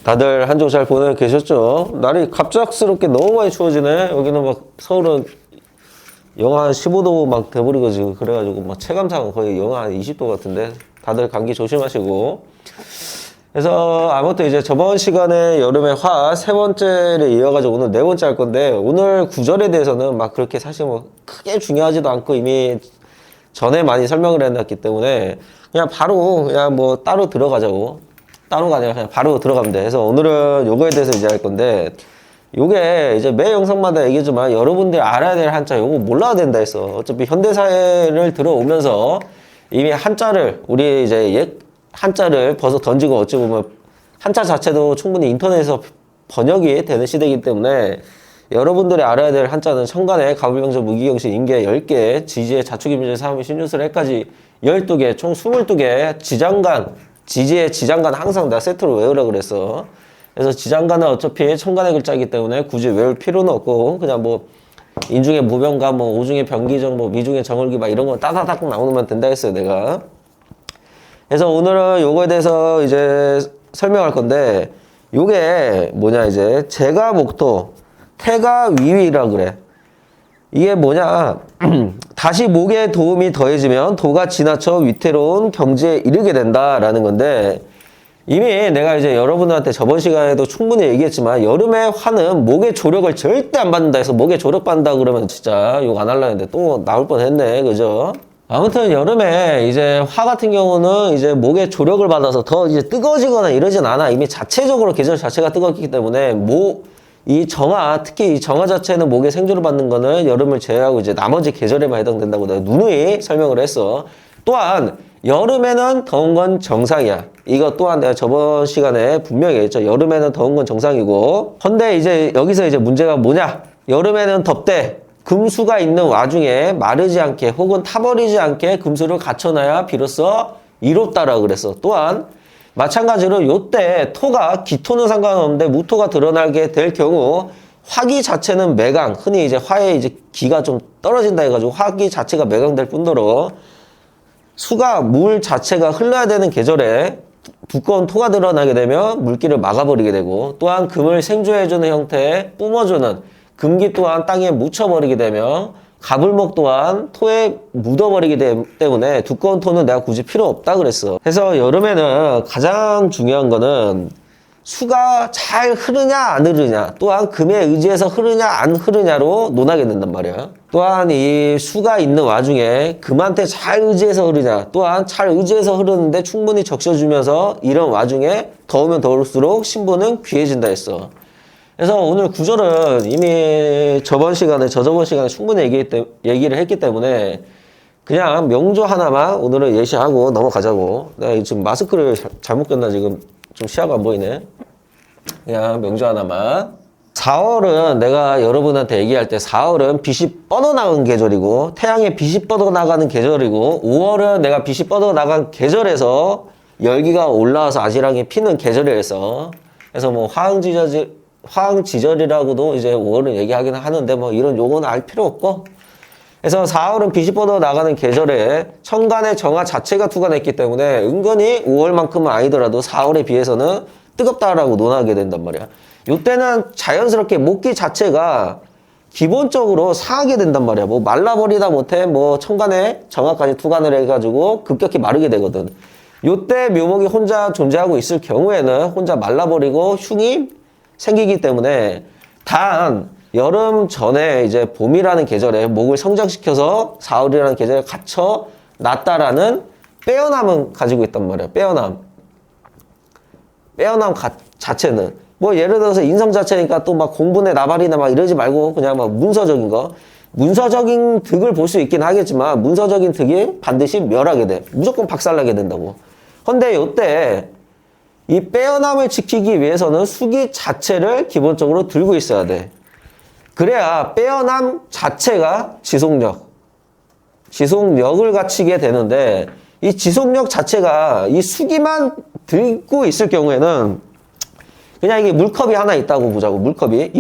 다들 한 주 잘 보내고 계셨죠? 날이 갑작스럽게 너무 많이 추워지네. 여기는 막 서울은 영하 한 15도 막 돼버리고 지금 그래가지고 막 체감상 거의 영하 한 20도 같은데 다들 감기 조심하시고. 그래서 아무튼 이제 저번 시간에 여름의 화 세 번째를 이어가지고 오늘 네 번째 할 건데, 오늘 구절에 대해서는 막 그렇게 사실 뭐 크게 중요하지도 않고 이미 전에 많이 설명을 해놨기 때문에 그냥 바로 그냥 뭐 따로 들어가자고. 따로가 아니라 그냥 바로 들어가면 돼. 그래서 오늘은 요거에 대해서 이제 할 건데, 요게 이제 매 영상마다 얘기지만 여러분들이 알아야 될 한자 요거 몰라야 된다 했어. 어차피 현대사회를 들어오면서 이미 한자를 우리 이제 한자를 벗어 던지고 어찌 보면 한자 자체도 충분히 인터넷에서 번역이 되는 시대이기 때문에 여러분들이 알아야 될 한자는 천간에 가불명절 무기경신 인계 10개, 지지의 자축인묘절 사무의 신유술해까지 12개, 총 22개, 지장간 지지의 지장간 항상 다 세트로 외우라 그랬어. 그래서 지장간은 어차피 천간의 글자이기 때문에 굳이 외울 필요는 없고, 그냥 뭐 인중의 무병가, 뭐 오중의 병기정, 뭐 미중의 정월기 막 이런 거 따다닥 나오면 된다 했어요, 내가. 그래서 오늘은 요거에 대해서 이제 설명할 건데, 요게 뭐냐 이제 재가 목토, 태가 위위라 그래. 이게 뭐냐 다시 목의 도움이 더해지면 도가 지나쳐 위태로운 경지에 이르게 된다라는 건데, 이미 내가 이제 여러분들한테 저번 시간에도 충분히 얘기했지만 여름에 화는 목의 조력을 절대 안 받는다 해서 목의 조력 받는다 그러면 진짜 욕 안 하려고 했는데 또 나올 뻔했네, 그죠? 아무튼 여름에 이제 화 같은 경우는 이제 목의 조력을 받아서 더 이제 뜨거워지거나 이러진 않아. 이미 자체적으로 계절 자체가 뜨겁기 때문에 이 정화, 특히 이 정화 자체는 목에 생조를 받는 거는 여름을 제외하고 이제 나머지 계절에만 해당된다고 내가 누누이 설명을 했어. 또한 여름에는 더운 건 정상이야. 이거 또한 내가 저번 시간에 분명히 했죠. 여름에는 더운 건 정상이고. 근데 이제 여기서 이제 문제가 뭐냐? 여름에는 덥대. 금수가 있는 와중에 마르지 않게 혹은 타버리지 않게 금수를 갖춰놔야 비로소 이롭다라고 그랬어. 또한 마찬가지로 요때 토가 기토는 상관없는데 무토가 드러나게 될 경우 화기 자체는 매강, 흔히 이제 화의 이제 기가 좀 떨어진다 해가지고 화기 자체가 매강될 뿐더러 수가 물 자체가 흘러야 되는 계절에 두꺼운 토가 드러나게 되면 물기를 막아버리게 되고, 또한 금을 생조해주는 형태에 뿜어주는 금기 또한 땅에 묻혀버리게 되면 가불목 또한 토에 묻어버리기 때문에 두꺼운 토는 내가 굳이 필요 없다 그랬어. 그래서 여름에는 가장 중요한 거는 수가 잘 흐르냐 안 흐르냐, 또한 금에 의지해서 흐르냐 안 흐르냐로 논하게 된단 말이야. 또한 이 수가 있는 와중에 금한테 잘 의지해서 흐르냐, 또한 잘 의지해서 흐르는데 충분히 적셔주면서 이런 와중에 더우면 더울수록 신부는 귀해진다 했어. 그래서 오늘 구절은 이미 저저번 시간에 충분히 얘기를 했기 때문에 그냥 명조 하나만 오늘은 예시하고 넘어가자고. 내가 지금 마스크를 잘못 꼈나 지금 좀 시야가 안 보이네. 그냥 명조 하나만. 4월은 내가 여러분한테 얘기할 때 4월은 빛이 뻗어나간 계절이고 태양의 빛이 뻗어나가는 계절이고, 5월은 내가 빛이 뻗어나간 계절에서 열기가 올라와서 아지랑이 피는 계절이었어. 그래서 뭐 화흥지절이라고도 이제 5월은 얘기하긴 하는데 뭐 이런 요거는 알 필요 없고, 그래서 4월은 빛이 뻗어 나가는 계절에 천간의 정화 자체가 투과했기 때문에 은근히 5월만큼은 아니더라도 4월에 비해서는 뜨겁다라고 논하게 된단 말이야. 이때는 자연스럽게 목기 자체가 기본적으로 상하게 된단 말이야. 뭐 말라버리다 못해 뭐 천간에 정화까지 투관을 해가지고 급격히 마르게 되거든. 이때 묘목이 혼자 존재하고 있을 경우에는 혼자 말라버리고 흉이 생기기 때문에, 단 여름 전에 이제 봄이라는 계절에 목을 성장시켜서 4월이라는 계절에 갇혀 놨다라는 빼어남은 가지고 있단 말이야. 빼어남 자체는 뭐 예를 들어서 인성 자체니까 또 막 공분의 나발이나 막 이러지 말고 그냥 막 문서적인 득을 볼 수 있긴 하겠지만 문서적인 득이 반드시 멸하게 돼. 무조건 박살나게 된다고. 근데 요때 이 빼어남을 지키기 위해서는 수기 자체를 기본적으로 들고 있어야 돼. 그래야 빼어남 자체가 지속력을 갖추게 되는데, 이 지속력 자체가 이 수기만 들고 있을 경우에는 그냥 이게 물컵이 하나 있다고 보자고. 물컵이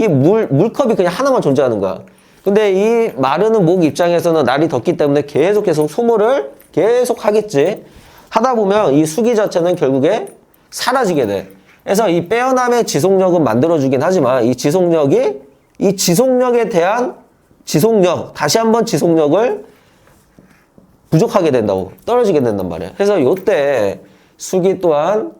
그냥 하나만 존재하는 거야. 근데 이 마르는 목 입장에서는 날이 덥기 때문에 계속 소모를 계속 하겠지. 하다 보면 이 수기 자체는 결국에 사라지게 돼. 그래서 이 빼어남의 지속력은 만들어주긴 하지만 이 지속력에 대한 다시 한번 지속력을 부족하게 된다고, 떨어지게 된단 말이야. 그래서 요때 수기 또한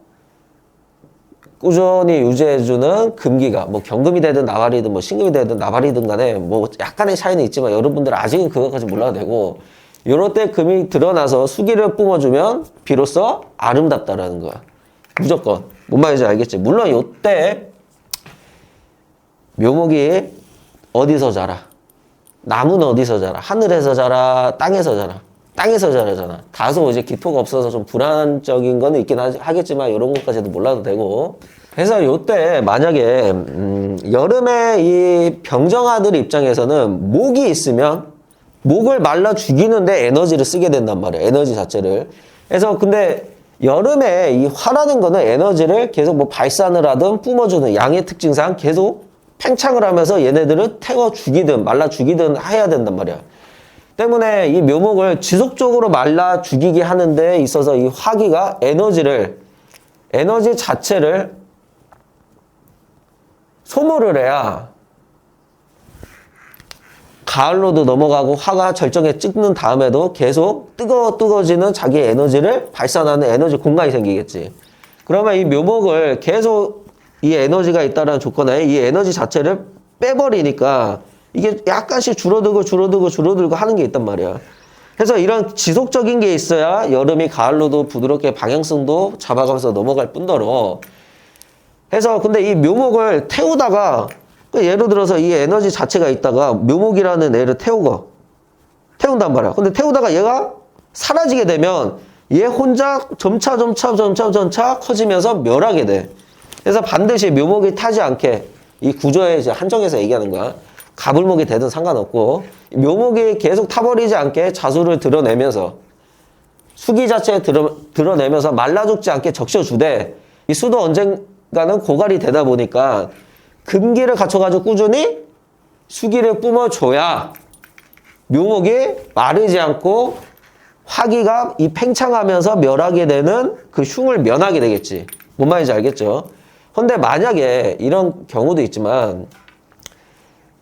꾸준히 유지해주는 금기가, 뭐 경금이 되든 나발이든 뭐 신금이 되든 나발이든 간에 뭐 약간의 차이는 있지만 여러분들은 아직은 그것까지 몰라도 되고, 요럴 때 금이 드러나서 수기를 뿜어주면 비로소 아름답다라는 거야. 무조건. 뭔 말인지 알겠지? 물론 요때 묘목이 어디서 자라? 나무는 어디서 자라? 하늘에서 자라? 땅에서 자라? 땅에서 자라잖아. 다소 이제 기토가 없어서 좀 불안적인 거는 있긴 하겠지만 이런 것까지도 몰라도 되고. 그래서 요때 만약에 여름에 이 병정아들 입장에서는 목이 있으면 목을 말라 죽이는데 에너지를 쓰게 된단 말이야. 에너지 자체를. 그래서 근데 여름에 이 화라는 거는 에너지를 계속 뭐 발산을 하든 뿜어주는 양의 특징상 계속 팽창을 하면서 얘네들을 태워 죽이든 말라 죽이든 해야 된단 말이야. 때문에 이 묘목을 지속적으로 말라 죽이게 하는 데 있어서 이 화기가 에너지 자체를 소모를 해야 가을로도 넘어가고 화가 절정에 찍는 다음에도 계속 뜨거워지는 자기의 에너지를 발산하는 에너지 공간이 생기겠지. 그러면 이 묘목을 계속 이 에너지가 있다는 조건에 이 에너지 자체를 빼버리니까 이게 약간씩 줄어들고 하는 게 있단 말이야. 그래서 이런 지속적인 게 있어야 여름이 가을로도 부드럽게 방향성도 잡아가면서 넘어갈 뿐더러 해서 근데 이 묘목을 태우다가 예를 들어서 이 에너지 자체가 있다가 묘목이라는 애를 태운단 말이야. 근데 태우다가 얘가 사라지게 되면 얘 혼자 점차 커지면서 멸하게 돼. 그래서 반드시 묘목이 타지 않게 이 구조에 이제 한정해서 얘기하는 거야. 가불목이 되든 상관없고 묘목이 계속 타버리지 않게 자수를 드러내면서 수기 자체에 드러내면서 말라 죽지 않게 적셔주되 이 수도 언젠가는 고갈이 되다 보니까 금기를 갖춰가지고 꾸준히 수기를 뿜어줘야 묘목이 마르지 않고 화기가 이 팽창하면서 멸하게 되는 그 흉을 면하게 되겠지. 뭔 말인지 알겠죠? 근데 만약에 이런 경우도 있지만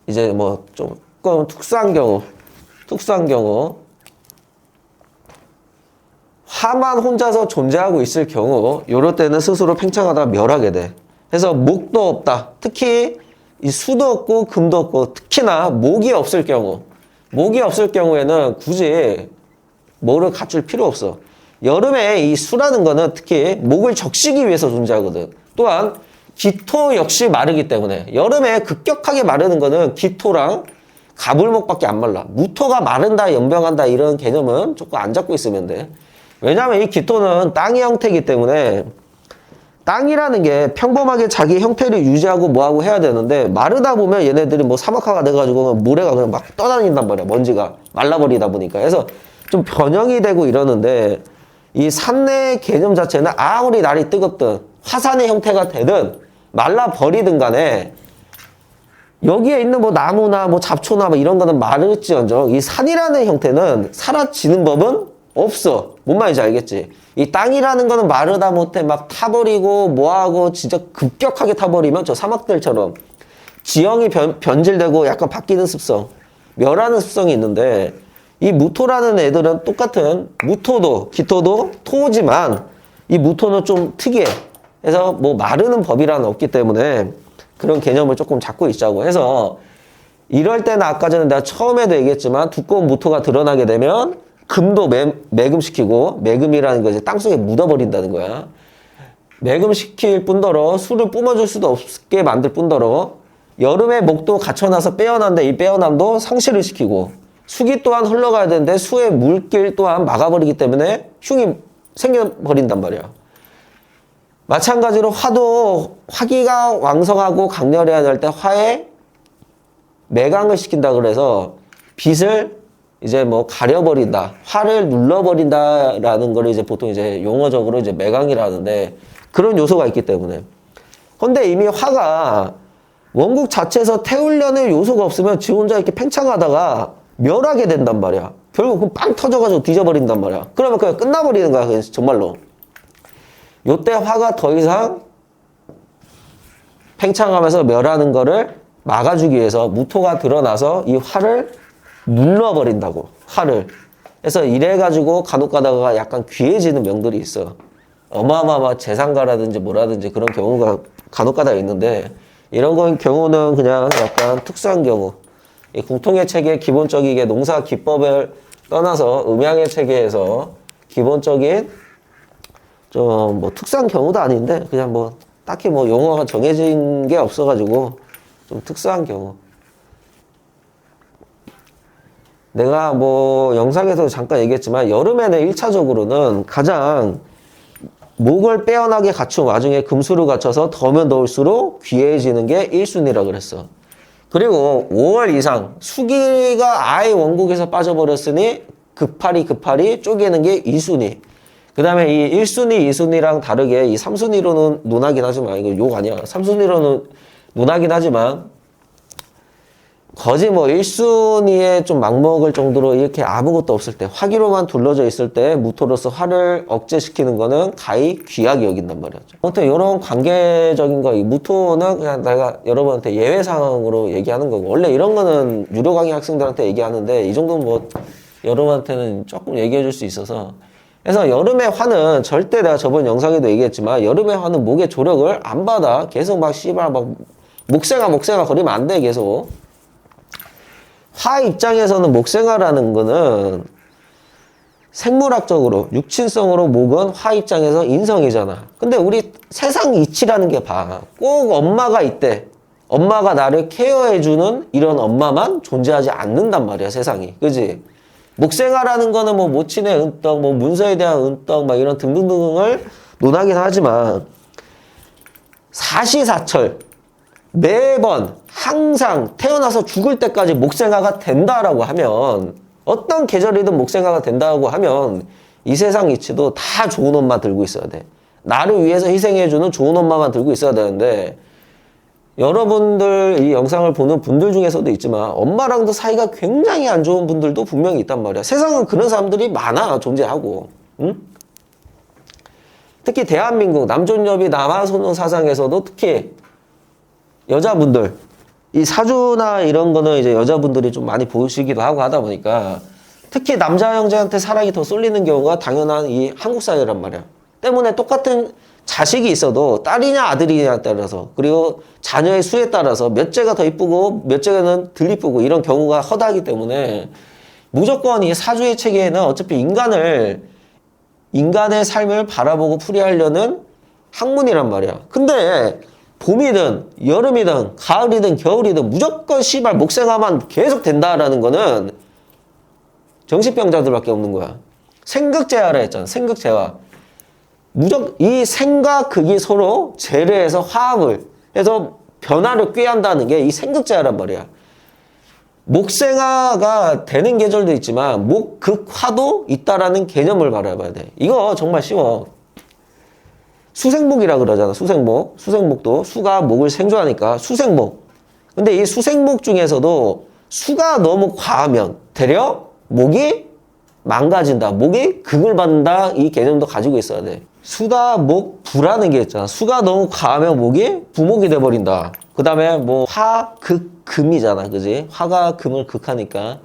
이제 뭐 조금 특수한 경우 화만 혼자서 존재하고 있을 경우 요럴 때는 스스로 팽창하다가 멸하게 돼. 그래서 목도 없다. 특히 이 수도 없고 금도 없고 특히나 목이 없을 경우에는 굳이 뭐를 갖출 필요 없어. 여름에 이 수라는 거는 특히 목을 적시기 위해서 존재하거든. 또한 기토 역시 마르기 때문에 여름에 급격하게 마르는 거는 기토랑 가불목밖에 안 말라. 무토가 마른다, 연병한다 이런 개념은 조금 안 잡고 있으면 돼. 왜냐하면 이 기토는 땅의 형태이기 때문에 땅이라는 게 평범하게 자기 형태를 유지하고 뭐하고 해야 되는데 마르다 보면 얘네들이 뭐 사막화가 돼가지고 모래가 그냥 막 떠다닌단 말이야. 먼지가 말라버리다 보니까. 그래서 좀 변형이 되고 이러는데 이 산내 개념 자체는 아무리 날이 뜨겁든 화산의 형태가 되든 말라버리든 간에 여기에 있는 뭐 나무나 뭐 잡초나 뭐 이런 거는 마를지언정 이 산이라는 형태는 사라지는 법은 없어. 뭔 말인지 알겠지? 이 땅이라는 거는 마르다 못해 막 타버리고 뭐하고 진짜 급격하게 타버리면 저 사막들처럼 지형이 변질되고 약간 바뀌는 습성, 멸하는 습성이 있는데 이 무토라는 애들은 똑같은 무토도 기토도 토지만 이 무토는 좀 특이해. 그래서 뭐 마르는 법이라는 없기 때문에 그런 개념을 조금 잡고 있자고 해서 이럴 때는 아까 전에 내가 처음에도 얘기했지만 두꺼운 무토가 드러나게 되면 금도 매금시키고 매금이라는 거 이제 땅속에 묻어버린다는 거야. 매금시킬 뿐더러 수를 뿜어줄 수도 없게 만들 뿐더러 여름에 목도 갖춰놔서 빼어난데 이 빼어남도 상실을 시키고 수기 또한 흘러가야 되는데 수의 물길 또한 막아버리기 때문에 흉이 생겨버린단 말이야. 마찬가지로 화도 화기가 왕성하고 강렬해야 될 때 화에 매강을 시킨다 그래서 빛을 이제 뭐 가려버린다, 화를 눌러버린다라는 걸 이제 보통 이제 용어적으로 이제 매강이라는데 그런 요소가 있기 때문에. 근데 이미 화가 원국 자체에서 태우려는 요소가 없으면 지 혼자 이렇게 팽창하다가 멸하게 된단 말이야. 결국 그 빵 터져가지고 뒤져버린단 말이야. 그러면 그냥 끝나버리는 거야, 그냥 정말로. 요때 화가 더 이상 팽창하면서 멸하는 거를 막아주기 위해서 무토가 드러나서 이 화를 눌러버린다고. 화를. 그래서 이래가지고 간혹 가다가 약간 귀해지는 명들이 있어. 어마어마한 재상가라든지 뭐라든지 그런 경우가 간혹 가다가 있는데 이런 경우는 그냥 약간 특수한 경우. 이 궁통의 체계 기본적이게 농사 기법을 떠나서 음양의 체계에서 기본적인 좀 뭐 특수한 경우도 아닌데 그냥 뭐 딱히 뭐 용어가 정해진 게 없어가지고 좀 특수한 경우. 내가 뭐 영상에서 잠깐 얘기했지만 여름에는 1차적으로는 가장 목을 빼어나게 갖춘 와중에 금수를 갖춰서 더우면 더울수록 귀해지는 게 1순위라 그랬어. 그리고 5월 이상 수기가 아예 원국에서 빠져버렸으니 급하리 쪼개는 게 2순위. 그 다음에 이 1순위, 2순위랑 다르게 이 3순위로는 논하긴 하지만, 이거 욕 아니야. 3순위로는 논하긴 하지만, 거지 뭐 1순위에 좀 막먹을 정도로 이렇게 아무것도 없을 때, 화기로만 둘러져 있을 때 무토로서 화를 억제시키는 거는 가히 귀하게 여긴단 말이었죠. 아무튼 이런 관계적인 거, 이 무토는 그냥 내가 여러분한테 예외상으로 얘기하는 거고, 원래 이런 거는 유료 강의 학생들한테 얘기하는데, 이 정도는 뭐 여러분한테는 조금 얘기해 줄 수 있어서. 그래서 여름의 화는 절대 내가 저번 영상에도 얘기했지만 여름의 화는 목의 조력을 안 받아. 계속 막 씨발 막 목생아 거리면 안 돼. 계속. 화 입장에서는 목생아라는 거는 생물학적으로 육친성으로 목은 화 입장에서 인성이잖아. 근데 우리 세상 이치라는 게 봐. 꼭 엄마가 있대. 엄마가 나를 케어해주는 이런 엄마만 존재하지 않는단 말이야, 세상이. 그지? 목생아라는 거는 뭐 모친의 은떡, 뭐 문서에 대한 은떡, 막 이런 등등등을 논하긴 하지만 사시사철 매번 항상 태어나서 죽을 때까지 목생아가 된다라고 하면 어떤 계절이든 목생아가 된다고 하면 이 세상 이치도 다 좋은 엄마 들고 있어야 돼. 나를 위해서 희생해주는 좋은 엄마만 들고 있어야 되는데 여러분들 이 영상을 보는 분들 중에서도 있지만 엄마랑도 사이가 굉장히 안 좋은 분들도 분명히 있단 말이야. 세상은 그런 사람들이 많아 존재하고. 응? 특히 대한민국 남존여비 남아선호 사상에서도 특히 여자분들 이 사주나 이런 거는 이제 여자분들이 좀 많이 보시기도 하고 하다 보니까 특히 남자 형제한테 사랑이 더 쏠리는 경우가 당연한 이 한국 사회란 말이야. 때문에 똑같은 자식이 있어도 딸이냐 아들이냐에 따라서 그리고 자녀의 수에 따라서 몇째가 더 이쁘고 몇째는 덜 이쁘고 이런 경우가 허다하기 때문에 무조건 이 사주의 체계에는 어차피 인간의 삶을 바라보고 풀이하려는 학문이란 말이야. 근데 봄이든 여름이든 가을이든 겨울이든 무조건 씨발 목생아만 계속 된다라는 거는 정신병자들밖에 없는 거야. 생극재화라 했잖아. 생극재화. 무조건 이 생과 극이 서로 재래해서 화합을 해서 변화를 꾀한다는 게 이 생극재화란 말이야. 목생화가 되는 계절도 있지만 목극화도 있다라는 개념을 바라봐야 돼. 이거 정말 쉬워. 수생목이라 그러잖아. 수생목. 수생목도 수가 목을 생조하니까 수생목. 근데 이 수생목 중에서도 수가 너무 과하면 되려 목이 망가진다. 목이 극을 받는다. 이 개념도 가지고 있어야 돼. 수다, 목, 부라는 게 있잖아. 수가 너무 과하면 목이 부목이 돼버린다. 그 다음에 뭐 화, 극, 금이잖아. 그지? 화가 금을 극하니까.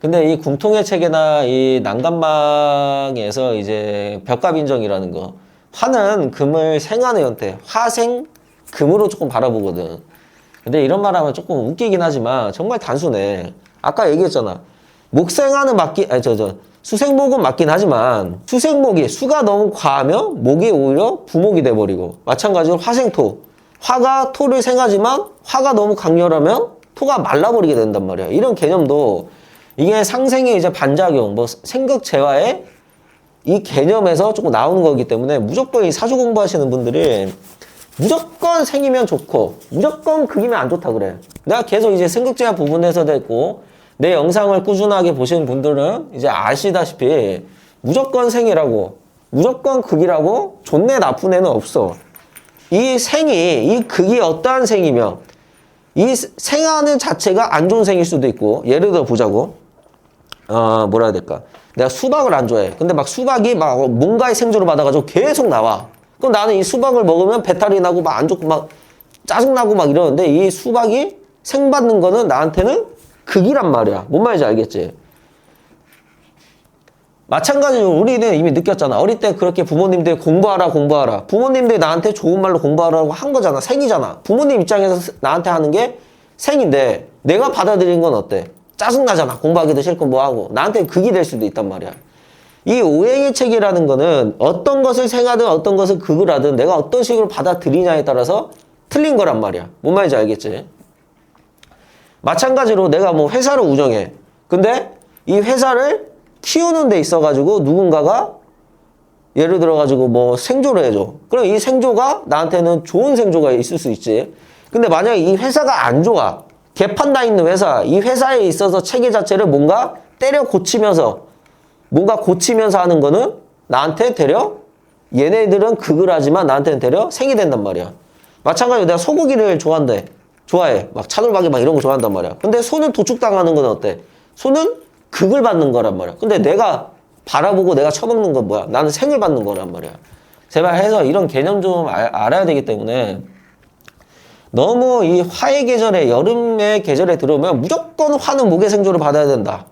근데 이 궁통의 체계나 이 난간망에서 이제 벽갑인정이라는 거. 화는 금을 생하는 형태. 화생, 금으로 조금 바라보거든. 근데 이런 말 하면 조금 웃기긴 하지만 정말 단순해. 아까 얘기했잖아. 목생화는 수생목은 맞긴 하지만 수생목이 수가 너무 과하면 목이 오히려 부목이 돼버리고 마찬가지로 화생토. 화가 토를 생하지만 화가 너무 강렬하면 토가 말라버리게 된단 말이야. 이런 개념도 이게 상생의 이제 반작용, 뭐 생극재화의 이 개념에서 조금 나오는 거기 때문에 무조건 이 사주 공부하시는 분들이 무조건 생이면 좋고 무조건 극이면 안 좋다 그래. 내가 계속 이제 생극재화 부분에서 됐고 내 영상을 꾸준하게 보시는 분들은 이제 아시다시피 무조건 생이라고 무조건 극이라고 좋네 나쁜 애는 없어. 이 생이 이 극이 어떠한 생이며 이 생하는 자체가 안 좋은 생일 수도 있고 예를 들어 보자고 뭐라 해야 될까 내가 수박을 안 좋아해. 근데 막 수박이 막 뭔가의 생조를 받아가지고 계속 나와. 그럼 나는 이 수박을 먹으면 배탈이 나고 막 안 좋고 막 짜증나고 막 이러는데 이 수박이 생 받는 거는 나한테는 극이란 말이야. 뭔 말인지 알겠지? 마찬가지로 우리는 이미 느꼈잖아. 어릴 때 그렇게 부모님들이 공부하라 공부하라. 부모님들이 나한테 좋은 말로 공부하라고 한 거잖아. 생이잖아. 부모님 입장에서 나한테 하는 게 생인데 내가 받아들인 건 어때? 짜증나잖아. 공부하기도 싫고 뭐하고. 나한테 극이 될 수도 있단 말이야. 이 오행의 책이라는 거는 어떤 것을 생하든 어떤 것을 극을 하든 내가 어떤 식으로 받아들이냐에 따라서 틀린 거란 말이야. 뭔 말인지 알겠지? 마찬가지로 내가 뭐 회사를 운영해. 근데 이 회사를 키우는 데 있어가지고 누군가가 예를 들어가지고 뭐 생조를 해줘. 그럼 이 생조가 나한테는 좋은 생조가 있을 수 있지. 근데 만약에 이 회사가 안 좋아. 개판 나 있는 회사. 이 회사에 있어서 체계 자체를 뭔가 때려 고치면서 뭔가 고치면서 하는 거는 나한테 되려 얘네들은 극을 하지만 나한테는 되려 생이 된단 말이야. 마찬가지로 내가 소고기를 좋아한대. 좋아해. 막 차돌박이 막 이런 거 좋아한단 말이야. 근데 소는 도축당하는 건 어때? 소는 극을 받는 거란 말이야. 근데 내가 바라보고 내가 처먹는 건 뭐야? 나는 생을 받는 거란 말이야. 제발 해서 이런 개념 좀 알아야 되기 때문에 너무 이 화의 계절에 여름의 계절에 들어오면 무조건 화는 목의 생조를 받아야 된다.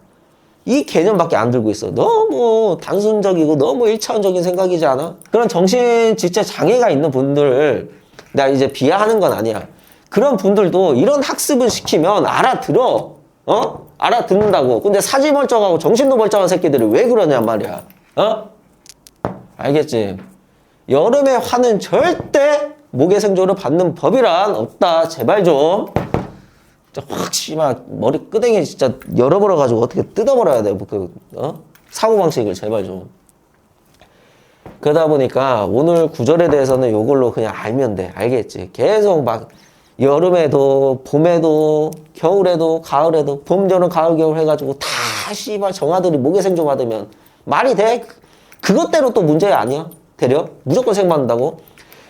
이 개념밖에 안 들고 있어. 너무 단순적이고 너무 일차원적인 생각이지 않아? 그런 정신 지체 장애가 있는 분들 내가 이제 비하하는 건 아니야. 그런 분들도 이런 학습을 시키면 알아들어. 알아듣는다고. 근데 사지 멀쩡하고 정신도 멀쩡한 새끼들이 왜 그러냐 말이야. 알겠지? 여름에 화는 절대 목의 생조를 받는 법이란 없다. 제발 좀. 진짜 확 씨발 머리 끄댕이 진짜 열어버려가지고 어떻게 뜯어버려야 돼. 사고방식을 제발 좀. 그러다 보니까 오늘 구절에 대해서는 요걸로 그냥 알면 돼. 알겠지? 계속 막 여름에도 봄에도 겨울에도 가을에도 봄, 여름, 가을, 겨울 해가지고 다 씨발 정아들이 목에 생조 받으면 말이 돼? 그것대로 또 문제 아니야? 되려? 무조건 생 받는다고?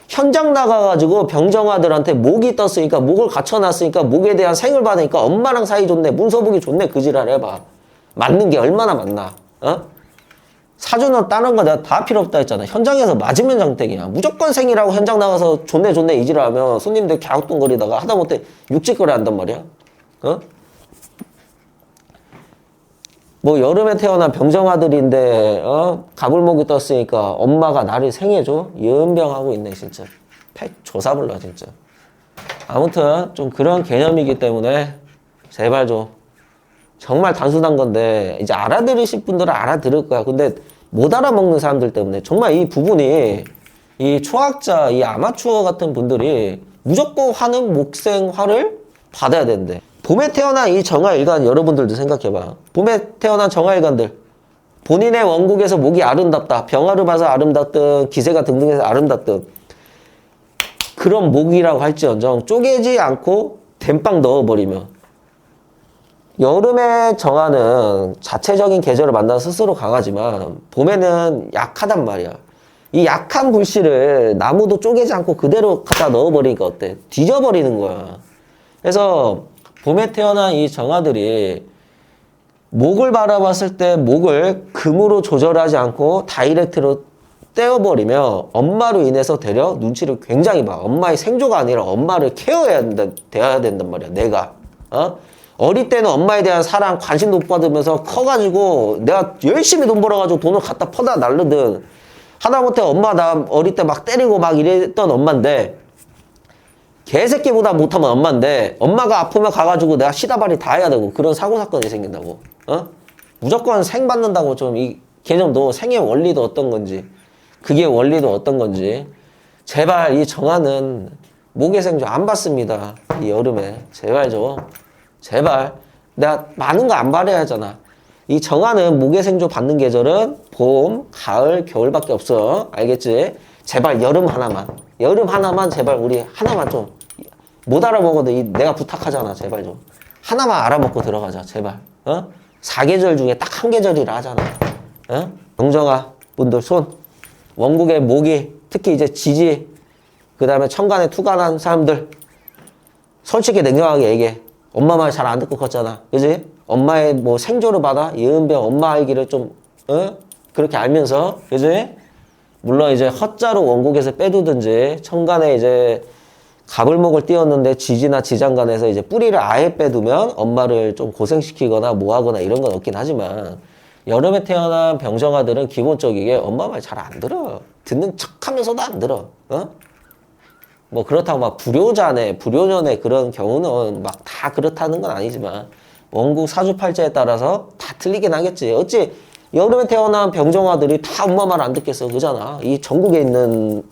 현장 나가가지고 병정아들한테 목이 떴으니까 목을 갖춰놨으니까 목에 대한 생을 받으니까 엄마랑 사이 좋네 문서 보기 좋네 그 지랄 해봐. 맞는 게 얼마나 맞나? 사주는 다른 거 내가 다 필요 없다 했잖아. 현장에서 맞으면 장땡이야. 무조건 생이라고 현장 나가서 좋네 좋네 이지랄 하면 손님들 갸우뚱거리다가 하다못해 육직거리 한단 말이야. 뭐 여름에 태어난 병정아들인데 가불목이 떴으니까 엄마가 나를 생해줘? 연병하고 있네 진짜. 팩 조사불러 진짜. 아무튼 좀 그런 개념이기 때문에 제발 좀 정말 단순한 건데 이제 알아들으실 분들은 알아들을 거야. 근데 못 알아먹는 사람들 때문에 정말 이 부분이 이 초학자, 이 아마추어 같은 분들이 무조건 화는 목생화를 받아야 되는데 봄에 태어난 이 정화일간 여러분들도 생각해봐. 봄에 태어난 정화일간들 본인의 원국에서 목이 아름답다. 병화를 봐서 아름답든 기세가 등등해서 아름답든 그런 목이라고 할지언정 쪼개지 않고 댐빵 넣어버리면 여름의 정화는 자체적인 계절을 만나 스스로 강하지만 봄에는 약하단 말이야. 이 약한 불씨를 나무도 쪼개지 않고 그대로 갖다 넣어버리니까 어때? 뒤져버리는 거야. 그래서 봄에 태어난 이 정화들이 목을 바라봤을 때 목을 금으로 조절하지 않고 다이렉트로 떼어버리면 엄마로 인해서 되려 눈치를 굉장히 봐. 엄마의 생조가 아니라 엄마를 케어해야 돼야 된단 말이야. 내가. 어릴 때는 엄마에 대한 사랑, 관심도 못 받으면서 커가지고 내가 열심히 돈 벌어가지고 돈을 갖다 퍼다 날르든 하다못해 엄마 나 어릴 때 막 때리고 막 이랬던 엄마인데 개새끼보다 못하면 엄마인데 엄마가 아프면 가가지고 내가 시다발이 다 해야 되고 그런 사고사건이 생긴다고. 무조건 생 받는다고 좀 이 개념도 생의 원리도 어떤 건지 그게 원리도 어떤 건지 제발 이 정화는 목의 생조 안 받습니다. 이 여름에 제발 좀 제발. 내가 많은 거 안 바래야 하잖아. 이 정화는 목의 생조 받는 계절은 봄, 가을, 겨울밖에 없어. 알겠지? 제발 여름 하나만 제발 우리 하나만 좀 못 알아먹어도 내가 부탁하잖아. 제발 좀 하나만 알아먹고 들어가자. 제발. 사계절 중에 딱 한 계절이라 하잖아. 병정아 분들 손 원국의 목이 특히 이제 지지 그 다음에 천간에 투간한 사람들 솔직히 냉정하게 얘기해. 엄마 말 잘 안 듣고 컸잖아. 그지? 엄마의 뭐 생조를 받아? 예은병 엄마 알기를 좀, 그렇게 알면서, 그지? 물론 이제 헛자로 원국에서 빼두든지, 천간에 이제 가불목을 띄웠는데 지지나 지장간에서 이제 뿌리를 아예 빼두면 엄마를 좀 고생시키거나 뭐하거나 이런 건 없긴 하지만 여름에 태어난 병정아들은 기본적이게 엄마 말 잘 안 들어. 듣는 척 하면서도 안 들어. 어? 뭐 그렇다고 막 불효년의 그런 경우는 막 다 그렇다는 건 아니지만 원국 사주팔자에 따라서 다 틀리긴 하겠지. 어찌 여름에 태어난 병정아들이 다 엄마 말 안 듣겠어. 그잖아. 이 전국에 있는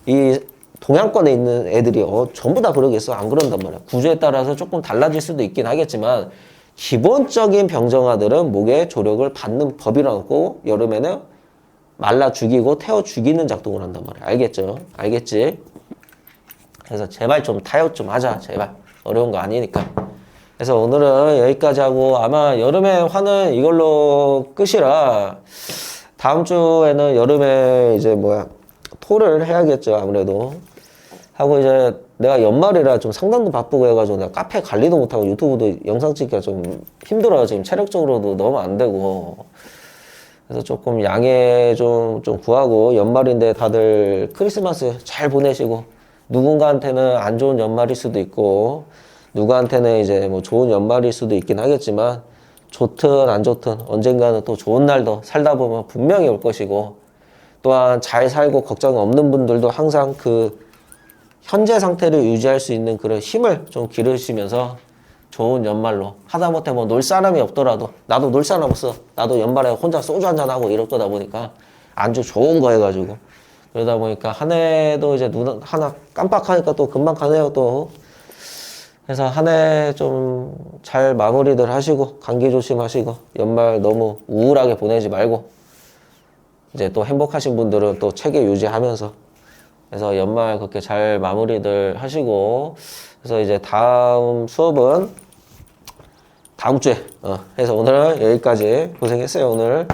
이 동양권에 있는 애들이 전부 다 그러겠어. 안 그런단 말이야. 구조에 따라서 조금 달라질 수도 있긴 하겠지만 기본적인 병정아들은 목에 조력을 받는 법이라고 여름에는 말라 죽이고 태워 죽이는 작동을 한단 말이야. 알겠죠? 알겠지? 그래서 제발 좀 타협 좀 하자. 제발. 어려운 거 아니니까. 그래서 오늘은 여기까지 하고 아마 여름의 화는 이걸로 끝이라 다음 주에는 여름에 이제 토를 해야겠죠. 아무래도. 하고 이제 내가 연말이라 좀 상담도 바쁘고 해가지고 내가 카페 관리도 못하고 유튜브도 영상 찍기가 좀 힘들어요. 지금 체력적으로도 너무 안 되고. 그래서 조금 양해 좀 구하고 연말인데 다들 크리스마스 잘 보내시고 누군가한테는 안 좋은 연말일 수도 있고 누구한테는 이제 뭐 좋은 연말일 수도 있긴 하겠지만 좋든 안 좋든 언젠가는 또 좋은 날도 살다 보면 분명히 올 것이고 또한 잘 살고 걱정 없는 분들도 항상 그 현재 상태를 유지할 수 있는 그런 힘을 좀 기르시면서 좋은 연말로 하다못해 뭐 놀 사람이 없더라도 나도 놀 사람 없어. 나도 연말에 혼자 소주 한잔하고 이럴 거다 보니까 안주 좋은 거 해가지고 그러다 보니까 한 해도 이제 눈 하나 깜빡하니까 또 금방 가네요 또. 그래서 한 해 좀 잘 마무리들 하시고 감기 조심하시고 연말 너무 우울하게 보내지 말고 이제 또 행복하신 분들은 또 체계 유지하면서 그래서 연말 그렇게 잘 마무리들 하시고 그래서 이제 다음 수업은 다음 주에 해서 오늘은 여기까지 고생했어요 오늘.